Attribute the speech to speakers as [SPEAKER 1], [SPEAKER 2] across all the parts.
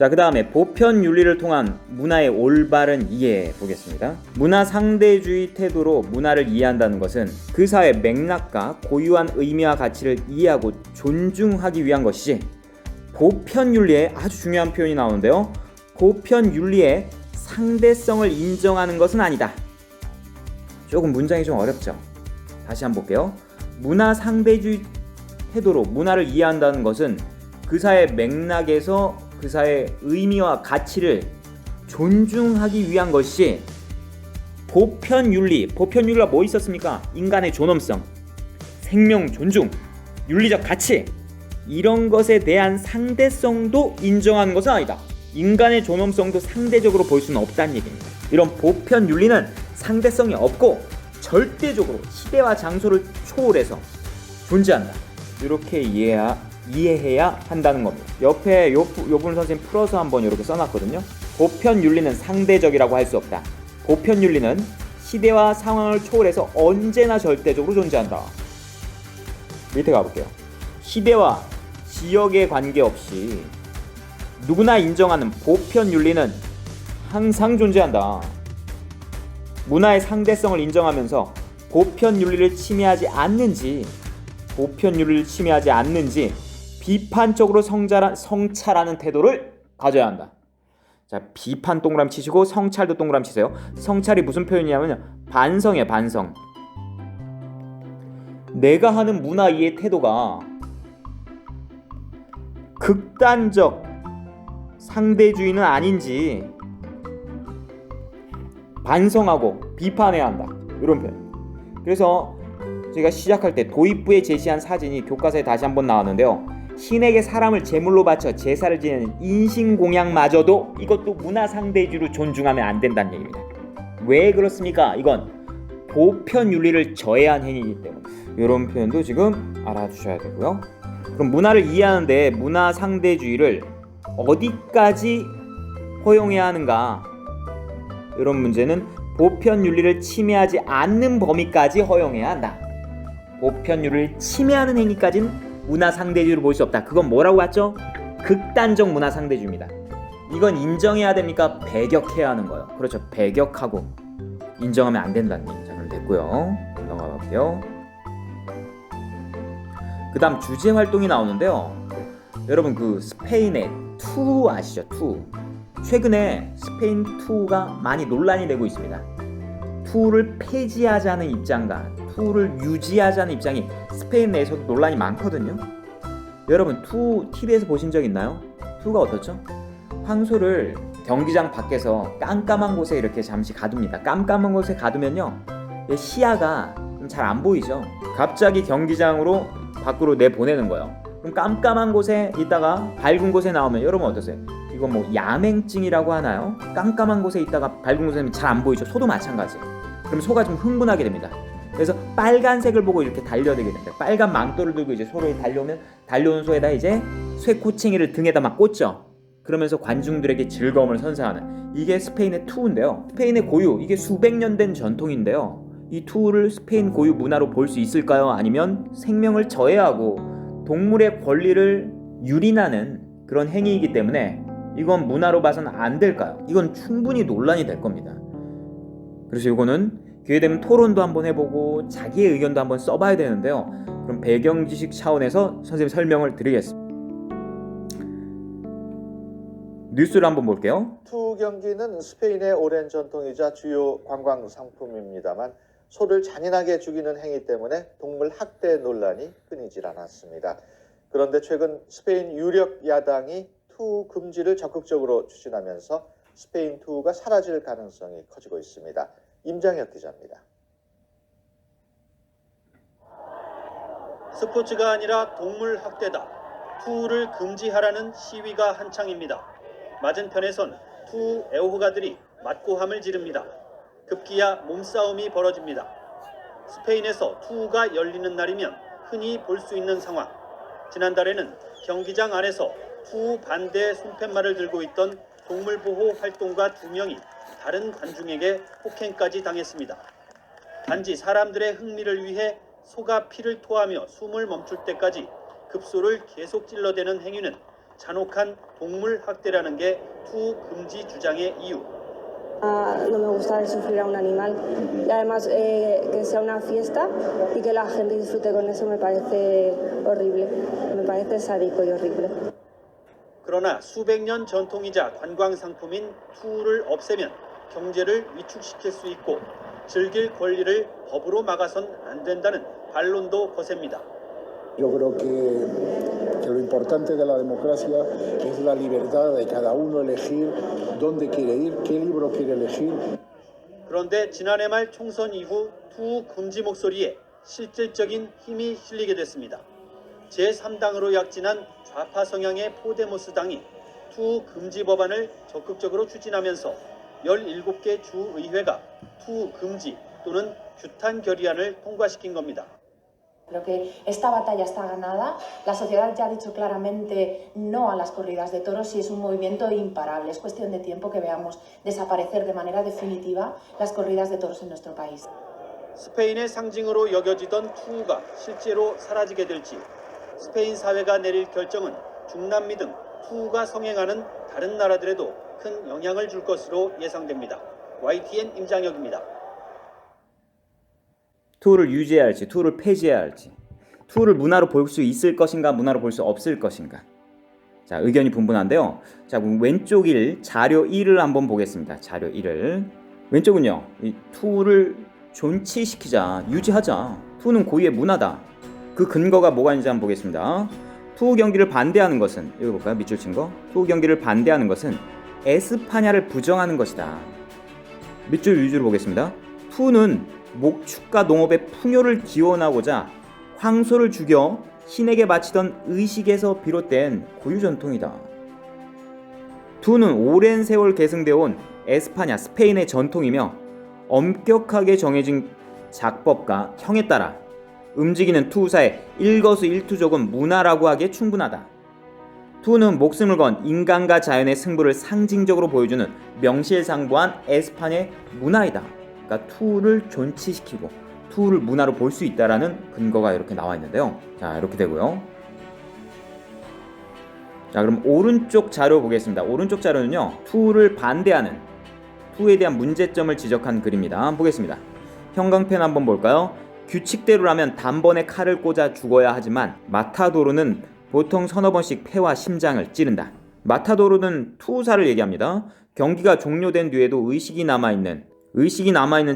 [SPEAKER 1] 자, 그 다음에 보편 윤리를 통한 문화의 올바른 이해 보겠습니다. 문화 상대주의 태도로 문화를 이해한다는 것은 그 사회 맥락과 고유한 의미와 가치를 이해하고 존중하기 위한 것이지, 보편 윤리에 아주 중요한 표현이 나오는데요. 보편 윤리의 상대성을 인정하는 것은 아니다. 조금 문장이 좀 어렵죠? 다시 한번 볼게요. 문화 상대주의 태도로 문화를 이해한다는 것은 그 사회 맥락에서 그 사회의 의미와 가치를 존중하기 위한 것이, 보편윤리가 뭐 있었습니까? 인간의 존엄성, 생명 존중, 윤리적 가치, 이런 것에 대한 상대성도 인정하는 것은 아니다. 인간의 존엄성도 상대적으로 볼 수는 없다는 얘기입니다. 이런 보편윤리는 상대성이 없고 절대적으로 시대와 장소를 초월해서 존재한다. 이렇게 이해해야 한다는 겁니다. 옆에 요 부분 선생님 풀어서 한번 이렇게 써놨거든요. 보편윤리는 상대적이라고 할 수 없다. 보편윤리는 시대와 상황을 초월해서 언제나 절대적으로 존재한다. 밑에 가볼게요. 시대와 지역에 관계없이 누구나 인정하는 보편윤리는 항상 존재한다. 문화의 상대성을 인정하면서 보편윤리를 침해하지 않는지 비판적으로 성찰하는 태도를 가져야 한다. 자, 비판 동그라미 치시고 성찰도 동그라미 치세요. 성찰이 무슨 표현이냐면요, 반성이에요. 반성. 내가 하는 문화 이해 태도가 극단적 상대주의는 아닌지 반성하고 비판해야 한다. 이런 표현. 그래서 제가 시작할 때 도입부에 제시한 사진이 교과서에 다시 한번 나왔는데요. 신에게 사람을 제물로 바쳐 제사를 지내는 인신공양마저도 이것도 문화 상대주의로 존중하면 안 된다는 얘기입니다. 왜 그렇습니까? 이건 보편윤리를 저해한 행위이기 때문에. 이런 표현도 지금 알아주셔야 되고요. 그럼 문화를 이해하는데 문화 상대주의를 어디까지 허용해야 하는가? 이런 문제는 보편윤리를 침해하지 않는 범위까지 허용해야 한다. 보편윤리를 침해하는 행위까지는 문화 상대주의로 볼 수 없다. 그건 뭐라고 봤죠? 극단적 문화 상대주의입니다. 이건 인정해야 됩니까? 배격해야 하는 거예요. 그렇죠. 배격하고 인정하면 안 된다는 얘기. 자, 그럼 됐고요. 넘어가 볼게요. 그 다음 주제 활동이 나오는데요. 여러분 그 스페인의 투 아시죠? 투. 최근에 스페인 투가 많이 논란이 되고 있습니다. 투를 폐지하자는 입장과 투를 유지하자는 입장이 스페인 내에서도 논란이 많거든요. 여러분 투 TV에서 보신 적 있나요? 투가 어떻죠? 황소를 경기장 밖에서 깜깜한 곳에 이렇게 잠시 가둡니다. 깜깜한 곳에 가두면요, 시야가 잘 안 보이죠. 갑자기 경기장으로 밖으로 내보내는 거예요. 그럼 깜깜한 곳에 있다가 밝은 곳에 나오면 여러분 어떠세요? 이거 뭐 야맹증이라고 하나요? 깜깜한 곳에 있다가 밝은 곳에 잘 안 보이죠. 소도 마찬가지예요. 그럼 소가 좀 흥분하게 됩니다. 그래서 빨간색을 보고 이렇게 달려들게 됩니다. 빨간 망토를 들고 이제 소로 달려오는 소에다 이제 쇠코챙이를 등에다 막 꽂죠. 그러면서 관중들에게 즐거움을 선사하는, 이게 스페인의 투인데요. 스페인의 고유, 이게 수백 년 된 전통인데요. 이 투를 스페인 고유 문화로 볼 수 있을까요? 아니면 생명을 저해하고 동물의 권리를 유린하는 그런 행위이기 때문에 이건 문화로 봐서는 안 될까요? 이건 충분히 논란이 될 겁니다. 그래서 이거는 기회 되면 토론도 한번 해보고 자기의 의견도 한번 써봐야 되는데요. 그럼 배경 지식 차원에서 선생님 설명을 드리겠습니다. 뉴스를 한번 볼게요.
[SPEAKER 2] 투 경기는 스페인의 오랜 전통이자 주요 관광 상품입니다만 소를 잔인하게 죽이는 행위 때문에 동물 학대 논란이 끊이질 않았습니다. 그런데 최근 스페인 유력 야당이 투 금지를 적극적으로 추진하면서 스페인 투가 사라질 가능성이 커지고 있습니다. 임장혁 기자입니다.
[SPEAKER 3] 스포츠가 아니라 동물 학대다. 투를 금지하라는 시위가 한창입니다. 맞은편에선 투 애호가들이 맞고함을 지릅니다. 급기야 몸싸움이 벌어집니다. 스페인에서 투가 열리는 날이면 흔히 볼 수 있는 상황. 지난달에는 경기장 안에서 투 반대 손팻말을 들고 있던 동물보호 활동가 2명이 다른 관중에게 폭행까지 당했습니다. 단지 사람들의 흥미를 위해 소가 피를 토하며 숨을 멈출 때까지 급소를 계속 찔러대는 행위는 잔혹한 동물 학대라는 게 투 금지 주장의 이유.
[SPEAKER 4] No me gusta ver sufrir a un animal y además que sea una fiesta y que la gente disfrute con eso me parece horrible, me parece sádico y horrible.
[SPEAKER 3] 그러나 수백 년 전통이자 관광 상품인 투를 없애면 경제를 위축시킬 수 있고 즐길 권리를 법으로 막아선 안 된다는 반론도 거셉니다.
[SPEAKER 5] Yo creo que lo importante de la democracia es la libertad de cada uno elegir dónde quiere ir, qué libro quiere elegir.
[SPEAKER 3] 그런데 지난해 말 총선 이후 투 금지 목소리에 실질적인 힘이 실리게 됐습니다. 제3당으로 약진한 좌파 성향의 포데모스 당이 투 금지 법안을 적극적으로 추진하면서 17개 주의회가 투 금지 또는 규탄 결의안을 통과시킨 겁니다.
[SPEAKER 6] Creo que esta batalla está ganada. La sociedad ya ha dicho claramente no a las corridas de toros y es un movimiento imparable. Es cuestión de tiempo que veamos desaparecer de manera definitiva las corridas de toros en nuestro país.
[SPEAKER 3] 스페인의 상징으로 여겨지던 투가 실제로 사라지게 될지 스페인 사회가 내릴 결정은 중남미 등 투가 성행하는 다른 나라들에도 큰 영향을 줄 것으로 예상됩니다. YTN 임장혁입니다.
[SPEAKER 1] 투를 유지해야 할지 투를 폐지해야 할지, 투를 문화로 볼 수 있을 것인가 문화로 볼 수 없을 것인가. 자, 의견이 분분한데요. 자, 왼쪽 1 자료 1을 한번 보겠습니다. 자료 1을. 왼쪽은요, 이 투를 존치시키자, 유지하자. 투는 고유의 문화다. 그 근거가 뭐가 있는지 한번 보겠습니다. 투 경기를 반대하는 것은, 여기 볼까요? 밑줄 친 거. 투 경기를 반대하는 것은 에스파냐를 부정하는 것이다. 밑줄 위주로 보겠습니다. 투는 목축과 농업의 풍요를 기원하고자 황소를 죽여 신에게 바치던 의식에서 비롯된 고유 전통이다. 투는 오랜 세월 계승되어 온 에스파냐, 스페인의 전통이며 엄격하게 정해진 작법과 형에 따라 움직이는 투사의 일거수일투족은 문화라고 하기에 충분하다. 투는 목숨을 건 인간과 자연의 승부를 상징적으로 보여주는 명실상부한 에스파냐의 문화이다. 그러니까 투를 존치시키고 투를 문화로 볼 수 있다라는 근거가 이렇게 나와 있는데요. 자, 이렇게 되고요. 자, 그럼 오른쪽 자료 보겠습니다. 오른쪽 자료는요, 투를 반대하는, 투에 대한 문제점을 지적한 글입니다. 보겠습니다. 형광펜 한번 볼까요? 규칙대로라면 단번에 칼을 꽂아 죽어야 하지만 마타도로는 보통 서너 번씩 폐와 심장을 찌른다. 마타도로는 투사를 얘기합니다. 경기가 종료된 뒤에도 의식이 남아있는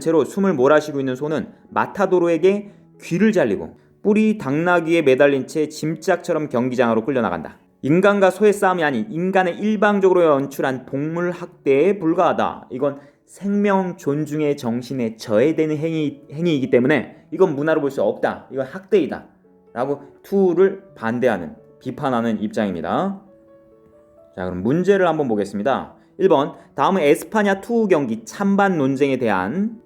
[SPEAKER 1] 채로 숨을 몰아쉬고 있는 소는 마타도로에게 귀를 잘리고 뿔이 당나귀에 매달린 채 짐짝처럼 경기장으로 끌려나간다. 인간과 소의 싸움이 아닌 인간의 일방적으로 연출한 동물 학대에 불과하다. 이건 생명 존중의 정신에 저해되는 행위이기 때문에 이건 문화로 볼 수 없다. 이건 학대이다. 라고 투를 반대하는, 비판하는 입장입니다. 자, 그럼 문제를 한번 보겠습니다. 1번, 다음은 에스파냐 투 경기 찬반 논쟁에 대한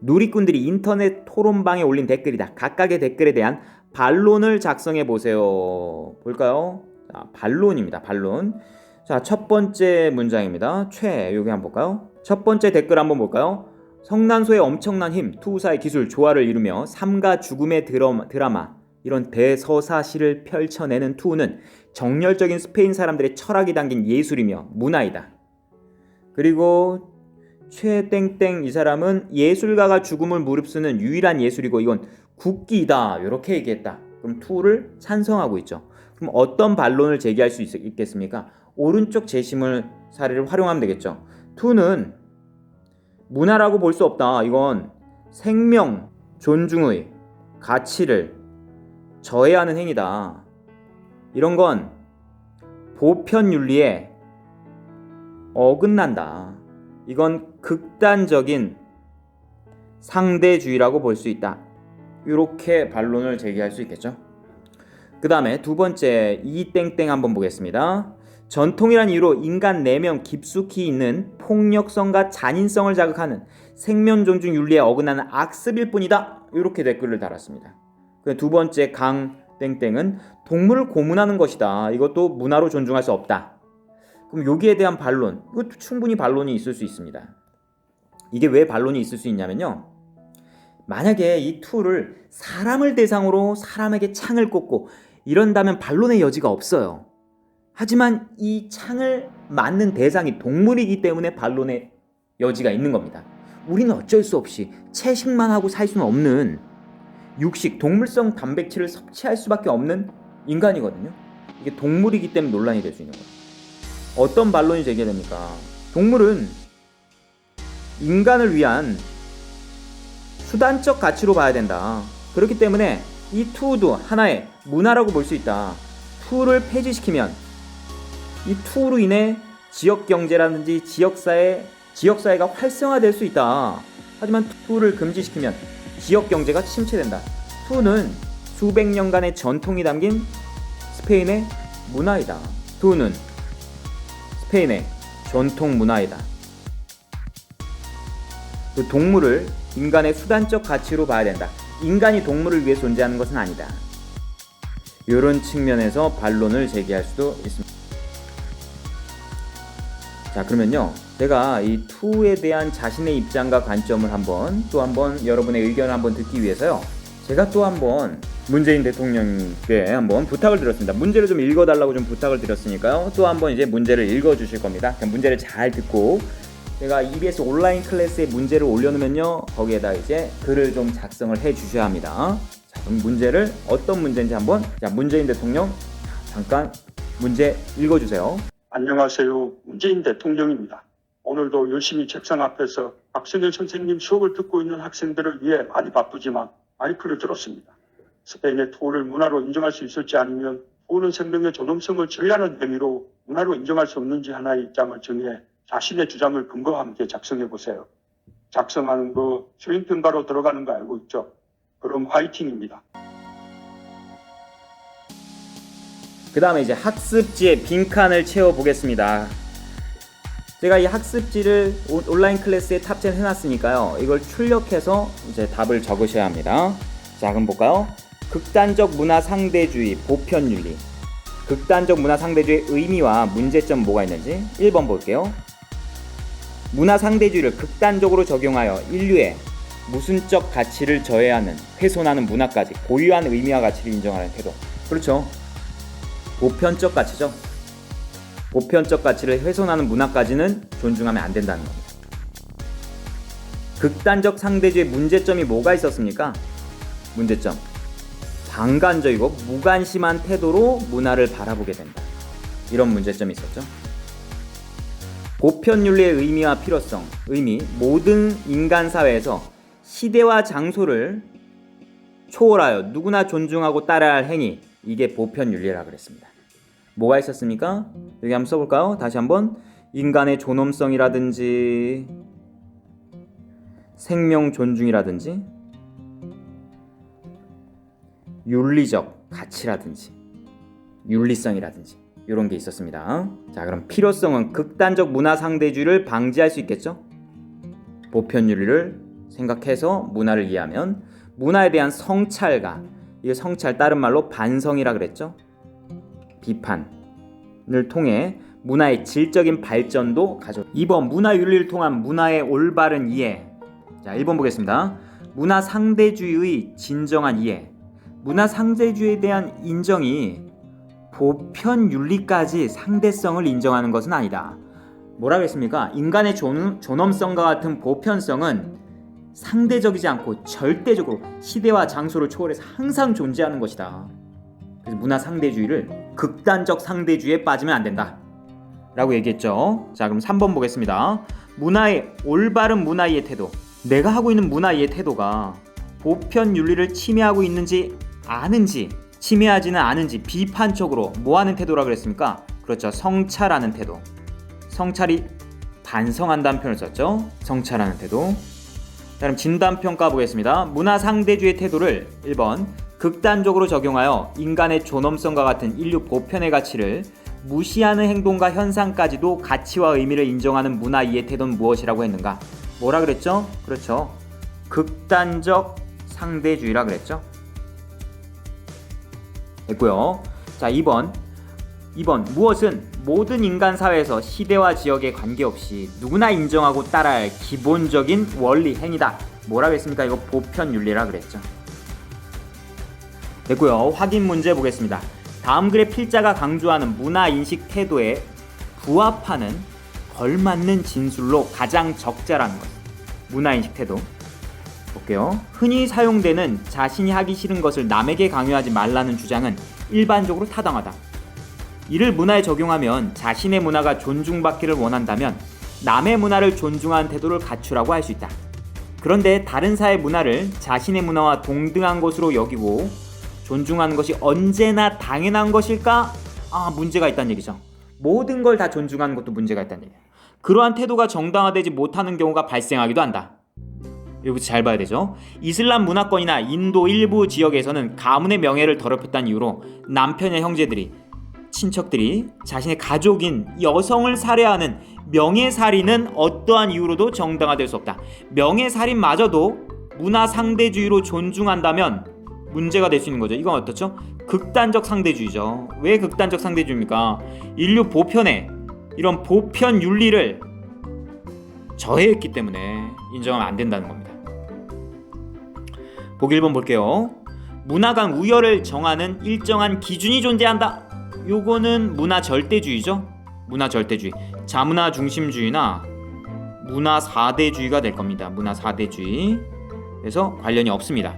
[SPEAKER 1] 누리꾼들이 인터넷 토론방에 올린 댓글이다. 각각의 댓글에 대한 반론을 작성해 보세요. 볼까요? 자, 반론입니다. 반론. 자, 첫 번째 문장입니다. 여기 한번 볼까요? 첫 번째 댓글 한번 볼까요? 성난소의 엄청난 힘, 투사의 기술, 조화를 이루며 삶과 죽음의 드라마, 이런 대서사시를 펼쳐내는 투는 정열적인 스페인 사람들의 철학이 담긴 예술이며 문화이다. 그리고 최땡땡 이 사람은 예술가가 죽음을 무릅쓰는 유일한 예술이고 이건 국기이다. 이렇게 얘기했다. 그럼 투를 찬성하고 있죠. 그럼 어떤 반론을 제기할 수 있겠습니까? 오른쪽 제시물 사례를 활용하면 되겠죠. 투는 문화라고 볼 수 없다. 이건 생명, 존중의 가치를 저해하는 행위다. 이런 건 보편윤리에 어긋난다. 이건 극단적인 상대주의라고 볼 수 있다. 이렇게 반론을 제기할 수 있겠죠. 그 다음에 두 번째 이땡땡 한번 보겠습니다. 전통이란 이유로 인간 내면 깊숙이 있는 폭력성과 잔인성을 자극하는 생명 존중 윤리에 어긋나는 악습일 뿐이다. 이렇게 댓글을 달았습니다. 두 번째 강땡땡은 동물을 고문하는 것이다. 이것도 문화로 존중할 수 없다. 그럼 여기에 대한 반론, 이것도 충분히 반론이 있을 수 있습니다. 이게 왜 반론이 있을 수 있냐면요, 만약에 이 투를 사람을 대상으로 사람에게 창을 꽂고 이런다면 반론의 여지가 없어요. 하지만 이 창을 맞는 대상이 동물이기 때문에 반론의 여지가 있는 겁니다. 우리는 어쩔 수 없이 채식만 하고 살 수는 없는 육식, 동물성 단백질을 섭취할 수밖에 없는 인간이거든요. 이게 동물이기 때문에 논란이 될 수 있는 거예요. 어떤 반론이 제기됩니까? 동물은 인간을 위한 수단적 가치로 봐야 된다. 그렇기 때문에 이 투도 하나의 문화라고 볼 수 있다. 투를 폐지시키면 이 투로 인해 지역경제라든지 지역사회가 활성화될 수 있다. 하지만 투를 금지시키면 지역경제가 침체된다. 투는 수백 년간의 전통이 담긴 스페인의 문화이다. 투는 스페인의 전통 문화이다. 그 동물을 인간의 수단적 가치로 봐야 된다. 인간이 동물을 위해 존재하는 것은 아니다. 이런 측면에서 반론을 제기할 수도 있습니다. 자, 그러면요, 제가 이 투에 대한 자신의 입장과 관점을 한번 여러분의 의견을 한번 듣기 위해서요, 제가 또 한번 문재인 대통령께 한번 부탁을 드렸습니다. 문제를 좀 읽어달라고 좀 부탁을 드렸으니까요, 또 한번 이제 문제를 읽어주실 겁니다. 그럼 문제를 잘 듣고 제가 EBS 온라인 클래스에 문제를 올려놓으면요, 거기에다 이제 글을 좀 작성을 해 주셔야 합니다. 자, 그럼 문제를 어떤 문제인지 한번, 자, 문재인 대통령 잠깐 문제 읽어주세요.
[SPEAKER 7] 안녕하세요. 문재인 대통령입니다. 오늘도 열심히 책상 앞에서 박성현 선생님 수업을 듣고 있는 학생들을 위해 많이 바쁘지만 마이크를 들었습니다. 스페인의 투어를 문화로 인정할 수 있을지, 아니면 투어는 생명의 존엄성을 저해하는 행위로 문화로 인정할 수 없는지 하나의 입장을 정해 자신의 주장을 근거와 함께 작성해 보세요. 작성하는 거 수행평가로 들어가는 거 알고 있죠? 그럼 화이팅입니다.
[SPEAKER 1] 그 다음에 이제 학습지에 빈칸을 채워보겠습니다. 제가 이 학습지를 온라인 클래스에 탑재해 놨으니까요, 이걸 출력해서 이제 답을 적으셔야 합니다. 자, 그럼 볼까요? 극단적 문화 상대주의, 보편윤리. 극단적 문화 상대주의의 의미와 문제점 뭐가 있는지 1번 볼게요. 문화 상대주의를 극단적으로 적용하여 인류의 모순적 가치를 저해하는, 훼손하는 문화까지 고유한 의미와 가치를 인정하는 태도. 그렇죠. 보편적 가치죠. 보편적 가치를 훼손하는 문화까지는 존중하면 안 된다는 겁니다. 극단적 상대주의 문제점이 뭐가 있었습니까? 문제점, 방관적이고 무관심한 태도로 문화를 바라보게 된다. 이런 문제점이 있었죠. 보편윤리의 의미와 필요성, 의미, 모든 인간 사회에서 시대와 장소를 초월하여 누구나 존중하고 따라야 할 행위, 이게 보편윤리라고 그랬습니다. 뭐가 있었습니까? 여기 한번 써볼까요? 다시 한번. 인간의 존엄성이라든지 생명 존중이라든지 윤리적 가치라든지 윤리성이라든지 이런 게 있었습니다. 자, 그럼 필요성은 극단적 문화 상대주의를 방지할 수 있겠죠? 보편윤리를 생각해서 문화를 이해하면 문화에 대한 성찰과, 이 성찰 다른 말로 반성이라 그랬죠? 비판을 통해 문화의 질적인 발전도 가져. 2번 문화윤리를 통한 문화의 올바른 이해. 자, 1번 보겠습니다. 문화 상대주의의 진정한 이해. 문화 상대주의에 대한 인정이 보편윤리까지 상대성을 인정하는 것은 아니다. 뭐라고 했습니까? 인간의 존엄성과 같은 보편성은 상대적이지 않고 절대적으로 시대와 장소를 초월해서 항상 존재하는 것이다. 그래서 문화 상대주의를 극단적 상대주의에 빠지면 안 된다 라고 얘기했죠. 자, 그럼 3번 보겠습니다. 문화의 올바른 문화 이해 태도. 내가 하고 있는 문화 이해 태도가 보편윤리를 침해하고 있는지 아는지, 침해하지는 않은지 비판적으로 뭐하는 태도라 그랬습니까? 그렇죠. 성찰하는 태도. 성찰이 반성한다는 표현을 썼죠. 성찰하는 태도. 자, 그럼 진단평가 보겠습니다. 문화 상대주의 태도를 1번 극단적으로 적용하여 인간의 존엄성과 같은 인류 보편의 가치를 무시하는 행동과 현상까지도 가치와 의미를 인정하는 문화 이해 태도는 무엇이라고 했는가? 뭐라 그랬죠? 그렇죠. 극단적 상대주의라 그랬죠. 됐고요. 자, 2번 무엇은 모든 인간 사회에서 시대와 지역에 관계없이 누구나 인정하고 따라야 할 기본적인 원리 행위다. 뭐라고 했습니까? 이거 보편윤리라 그랬죠. 됐고요. 확인 문제 보겠습니다. 다음 글의 필자가 강조하는 문화인식 태도에 부합하는 걸맞는 진술로 가장 적절한 것. 문화인식 태도. 볼게요. 흔히 사용되는 자신이 하기 싫은 것을 남에게 강요하지 말라는 주장은 일반적으로 타당하다. 이를 문화에 적용하면 자신의 문화가 존중받기를 원한다면 남의 문화를 존중하는 태도를 갖추라고 할 수 있다. 그런데 다른 사회 문화를 자신의 문화와 동등한 것으로 여기고 존중하는 것이 언제나 당연한 것일까? 문제가 있다는 얘기죠. 모든 걸 다 존중하는 것도 문제가 있다는 얘기예요. 그러한 태도가 정당화되지 못하는 경우가 발생하기도 한다. 여기부터 잘 봐야 되죠. 이슬람 문화권이나 인도 일부 지역에서는 가문의 명예를 더럽혔다는 이유로 남편의 형제들이, 친척들이 자신의 가족인 여성을 살해하는 명예살인은 어떠한 이유로도 정당화될 수 없다. 명예살인마저도 문화 상대주의로 존중한다면 문제가 될 수 있는 거죠. 이건 어떻죠? 극단적 상대주의죠. 왜 극단적 상대주의입니까? 인류 보편의 이런 보편 윤리를 저해했기 때문에 인정하면 안 된다는 겁니다. 보기 1번 볼게요. 문화 간 우열을 정하는 일정한 기준이 존재한다. 요거는 문화 절대주의죠. 문화 절대주의. 자문화 중심주의나 문화 4대주의가 될 겁니다. 문화 4대주의. 그래서 관련이 없습니다.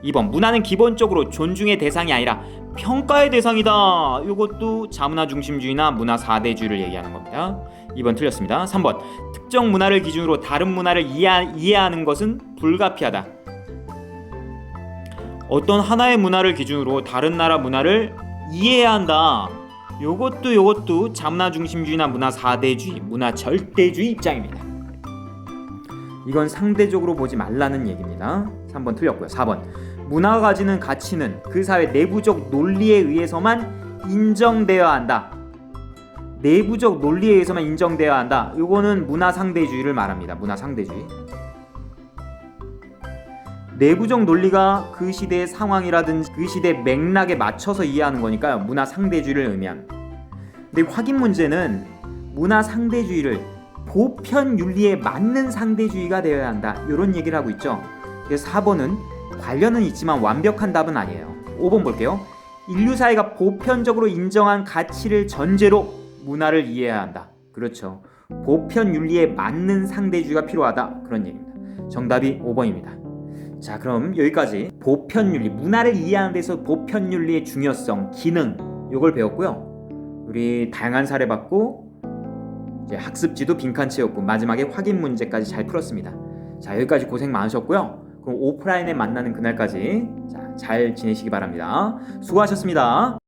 [SPEAKER 1] 2번 문화는 기본적으로 존중의 대상이 아니라 평가의 대상이다. 요것도 자문화 중심주의나 문화 4대주의를 얘기하는 겁니다. 2번 틀렸습니다. 3번 특정 문화를 기준으로 다른 문화를 이해하는 것은 불가피하다. 어떤 하나의 문화를 기준으로 다른 나라 문화를 이해해야 한다. 요것도 자문화 중심주의나 문화 4대주의, 문화 절대주의 입장입니다. 이건 상대적으로 보지 말라는 얘기입니다. 3번 틀렸고요. 4번 문화가 가지는 가치는 그 사회 내부적 논리에 의해서만 인정되어야 한다. 내부적 논리에 의해서만 인정되어야 한다. 요거는 문화 상대주의를 말합니다. 문화 상대주의. 내부적 논리가 그 시대의 상황이라든지 그 시대의 맥락에 맞춰서 이해하는 거니까요. 문화 상대주의를 의미합니다. 근데 확인 문제는 문화 상대주의를 보편 윤리에 맞는 상대주의가 되어야 한다. 이런 얘기를 하고 있죠. 그래서 4번은 관련은 있지만 완벽한 답은 아니에요. 5번 볼게요. 인류 사회가 보편적으로 인정한 가치를 전제로 문화를 이해해야 한다. 그렇죠. 보편 윤리에 맞는 상대주의가 필요하다. 그런 얘기입니다. 정답이 5번입니다. 자, 그럼 여기까지 보편 윤리, 문화를 이해하는 데서 보편 윤리의 중요성, 기능 요걸 배웠고요. 우리 다양한 사례 받고 이제 학습지도 빈칸 채웠고 마지막에 확인 문제까지 잘 풀었습니다. 자, 여기까지 고생 많으셨고요. 그럼 오프라인에 만나는 그날까지 잘 지내시기 바랍니다. 수고하셨습니다.